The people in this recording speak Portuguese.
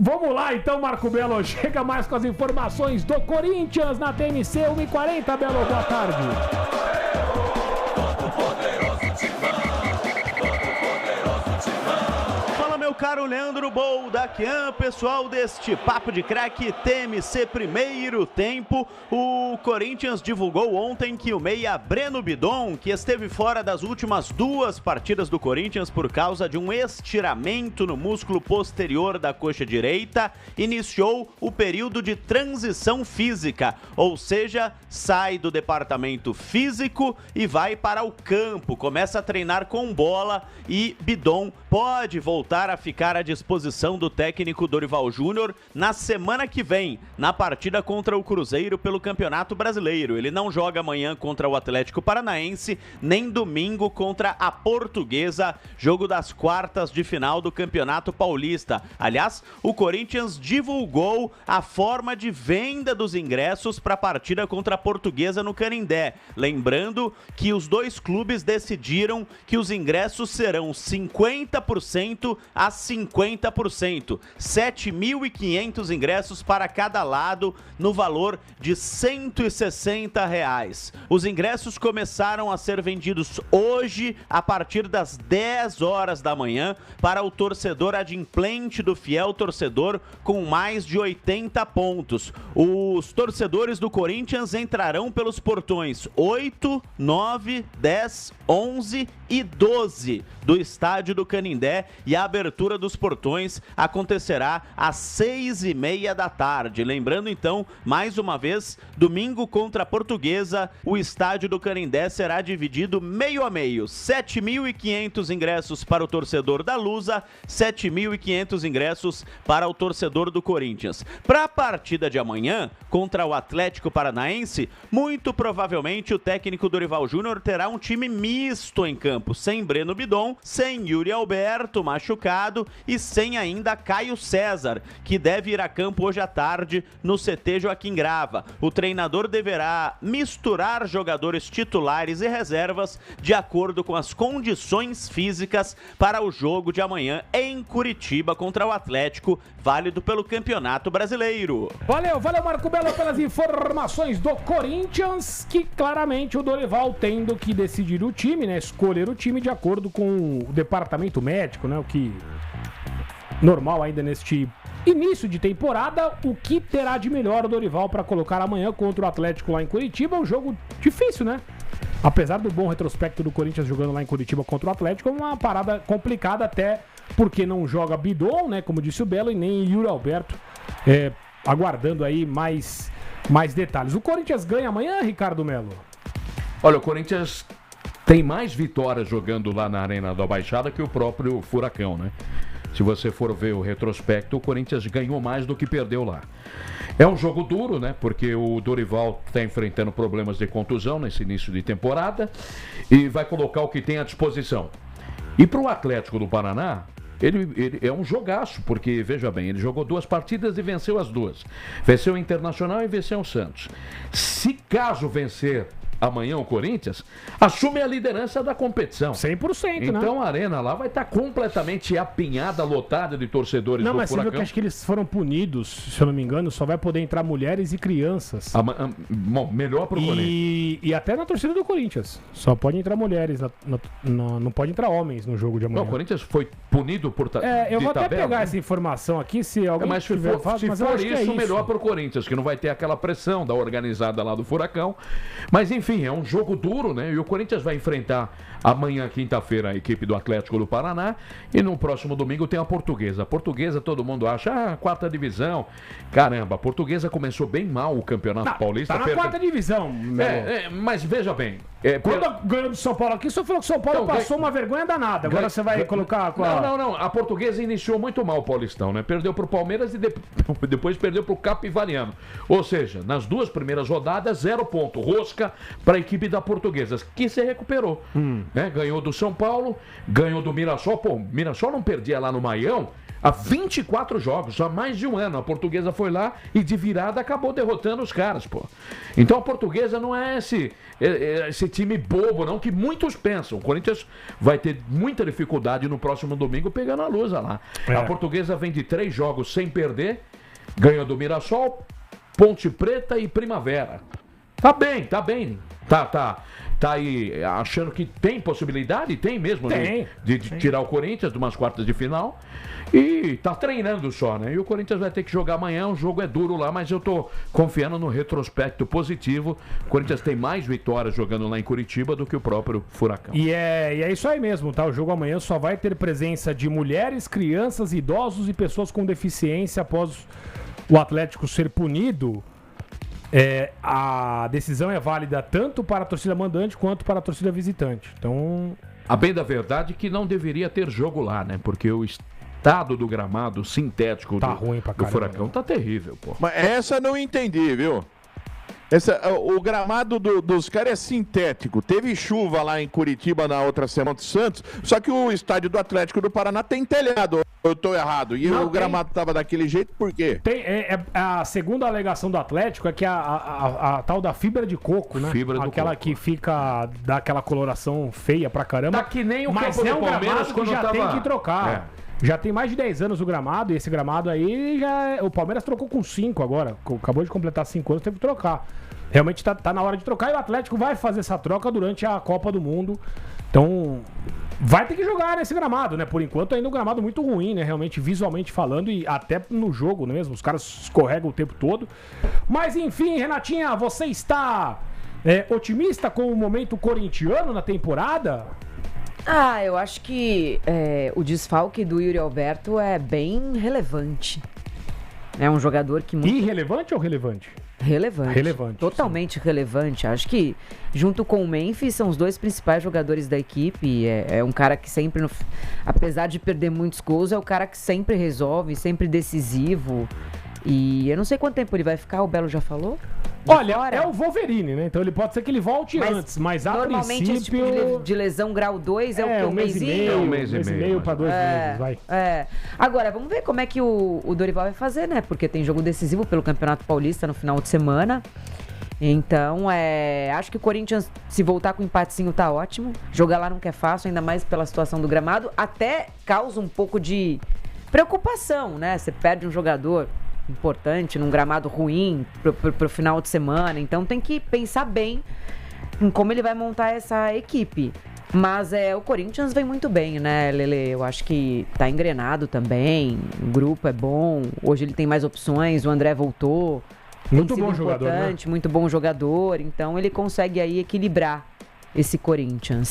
Vamos lá então, Marco Belo. Chega mais com as informações do Corinthians na TMC 1h40, Belo. Boa tarde. Meu caro Leandro Boldaquian, pessoal deste Papo de Craque TMC primeiro tempo, o Corinthians divulgou ontem que o meia Breno Bidon, que esteve fora das últimas 2 partidas do Corinthians por causa de um estiramento no músculo posterior da coxa direita, iniciou o período de transição física, ou seja, sai do departamento físico e vai para o campo, começa a treinar com bola e Bidon pode voltar a ficar à disposição do técnico Dorival Júnior na semana que vem, na partida contra o Cruzeiro pelo Campeonato Brasileiro. Ele não joga amanhã contra o Atlético Paranaense, nem domingo contra a Portuguesa, jogo das quartas de final do Campeonato Paulista. Aliás, o Corinthians divulgou a forma de venda dos ingressos para a partida contra a Portuguesa no Canindé. Lembrando que os 2 clubes decidiram que os ingressos serão 50% a 50%, 7.500 ingressos para cada lado, no valor de R$160. Os ingressos começaram a ser vendidos hoje, a partir das 10 horas da manhã, para o torcedor adimplente do fiel torcedor com mais de 80 pontos. Os torcedores do Corinthians entrarão pelos portões 8, 9, 10, 11 e 12 do estádio do Canindé, e a abertura dos portões acontecerá às 6h30 da tarde. Lembrando então, mais uma vez, domingo contra a Portuguesa, o estádio do Canindé será dividido meio a meio, 7.500 ingressos para o torcedor da Lusa, 7.500 ingressos para o torcedor do Corinthians. Para a partida de amanhã, contra o Atlético Paranaense, muito provavelmente o técnico Dorival Júnior terá um time misto em campo, sem Breno Bidon, sem Yuri Alberto, machucado, e sem ainda Caio César, que deve ir a campo hoje à tarde no CT Joaquim Grava. O treinador deverá misturar jogadores titulares e reservas de acordo com as condições físicas para o jogo de amanhã em Curitiba contra o Atlético, válido pelo Campeonato Brasileiro. Valeu Marco Belo pelas informações do Corinthians, que claramente o Dorival tendo que decidir o time, né, escolher o time de acordo com o departamento médico, né, o que normal ainda neste início de temporada. O que terá de melhor o Dorival para colocar amanhã contra o Atlético lá em Curitiba? É um jogo difícil, né? Apesar do bom retrospecto do Corinthians jogando lá em Curitiba contra o Atlético, é uma parada complicada, até porque não joga Bidon, né, como disse o Belo, e nem Yuri Alberto, aguardando aí mais detalhes. O Corinthians ganha amanhã, Ricardo Melo? Olha, o Corinthians tem mais vitórias jogando lá na Arena da Baixada que o próprio Furacão, né? Se você for ver o retrospecto, o Corinthians ganhou mais do que perdeu lá. É um jogo duro, né? Porque o Dorival está enfrentando problemas de contusão nesse início de temporada e vai colocar o que tem à disposição. E para o Atlético do Paraná, ele é um jogaço, porque, veja bem, ele jogou 2 partidas e venceu as 2. Venceu o Internacional e venceu o Santos. Se caso vencer amanhã o Corinthians, assume a liderança da competição. 100%, então né? A arena lá vai estar completamente apinhada, lotada de torcedores do Furacão. Não, mas você viu que acho que eles foram punidos, se eu não me engano, só vai poder entrar mulheres e crianças. Bom, melhor pro Corinthians. E até na torcida do Corinthians. Só pode entrar mulheres, não pode entrar homens no jogo de amanhã. Não, o Corinthians foi punido por eu vou até pegar essa informação aqui, se alguém mas tiver se for isso, melhor pro Corinthians, que não vai ter aquela pressão da organizada lá do Furacão. Mas enfim, é um jogo duro, né? E o Corinthians vai enfrentar amanhã, quinta-feira, a equipe do Atlético do Paraná, e no próximo domingo tem a Portuguesa. A Portuguesa, todo mundo acha, 4ª divisão. Caramba, a Portuguesa começou bem mal o Campeonato Paulista. Tá na 4ª divisão. Mas veja bem. Quando ganhou do São Paulo aqui, só falou que o São Paulo passou uma vergonha danada. Agora você vai colocar... Não. A Portuguesa iniciou muito mal o Paulistão, né? Perdeu pro Palmeiras e depois perdeu pro Capivariano. Ou seja, nas 2 primeiras rodadas, 0 ponto. Rosca para a equipe da Portuguesa, que se recuperou. Né? Ganhou do São Paulo, ganhou do Mirassol. Pô, Mirassol não perdia lá no Maião há 24 jogos, há mais de um ano. A Portuguesa foi lá e de virada acabou derrotando os caras, pô. Então a Portuguesa não é esse time bobo, não, que muitos pensam. O Corinthians vai ter muita dificuldade no próximo domingo pegando a Lusa lá. A Portuguesa vem de 3 jogos sem perder, ganhou do Mirassol, Ponte Preta e Primavera. Tá bem. Tá aí achando que tem possibilidade, tem mesmo, de tirar o Corinthians de umas quartas de final. E tá treinando só, né? E o Corinthians vai ter que jogar amanhã, o jogo é duro lá, mas eu tô confiando no retrospecto positivo. O Corinthians tem mais vitórias jogando lá em Curitiba do que o próprio Furacão. E é isso aí mesmo, tá? O jogo amanhã só vai ter presença de mulheres, crianças, idosos e pessoas com deficiência após o Atlético ser punido. A decisão é válida tanto para a torcida mandante quanto para a torcida visitante. Então, a bem da verdade que não deveria ter jogo lá, né? Porque o estado do gramado sintético ruim pra do caramba, Furacão tá terrível, pô. Mas essa eu não entendi, viu? O gramado dos caras é sintético. Teve chuva lá em Curitiba na outra semana de Santos, só que o estádio do Atlético do Paraná tem telhado. Eu tô errado. E o gramado tava daquele jeito, por quê? A segunda alegação do Atlético é que a tal da fibra de coco, né? Aquela que fica, dá aquela coloração feia pra caramba. Tá que nem o mas campo é do um Palmeiras gramado que quando já tem que trocar. Já tem mais de 10 anos o gramado, e esse gramado aí o Palmeiras trocou com 5 agora. Acabou de completar 5 anos, teve que trocar. Realmente tá na hora de trocar e o Atlético vai fazer essa troca durante a Copa do Mundo. Então, vai ter que jogar nesse gramado, né? Por enquanto ainda um gramado muito ruim, né? Realmente, visualmente falando e até no jogo mesmo. Os caras escorregam o tempo todo. Mas enfim, Renatinha, você está otimista com o momento corintiano na temporada? Eu acho que o desfalque do Yuri Alberto é bem relevante. É um jogador que... Irrelevante ou relevante? Relevante. Totalmente relevante. Acho que, junto com o Memphis, são os 2 principais jogadores da equipe. É um cara que sempre, apesar de perder muitos gols, é o cara que sempre resolve, sempre decisivo. E eu não sei quanto tempo ele vai ficar, o Belo já falou? Olha, é o Wolverine, né? Então ele pode ser que ele volte antes, mas a normalmente princípio... esse tipo de lesão grau 2 é o que? Um mês e meio? Um mês e meio para 2 meses, vai. Agora, vamos ver como é que o Dorival vai fazer, né? Porque tem jogo decisivo pelo Campeonato Paulista no final de semana. Então, acho que o Corinthians, se voltar com um empatezinho, tá ótimo. Jogar lá nunca é fácil, ainda mais pela situação do gramado. Até causa um pouco de preocupação, né? Você perde um jogador importante num gramado ruim pro final de semana. Então tem que pensar bem em como ele vai montar essa equipe. Mas o Corinthians vem muito bem, né, Lele? Eu acho que tá engrenado também. O grupo é bom. Hoje ele tem mais opções. O André voltou. Muito bom jogador, né? Muito bom jogador. Então ele consegue aí equilibrar esse Corinthians.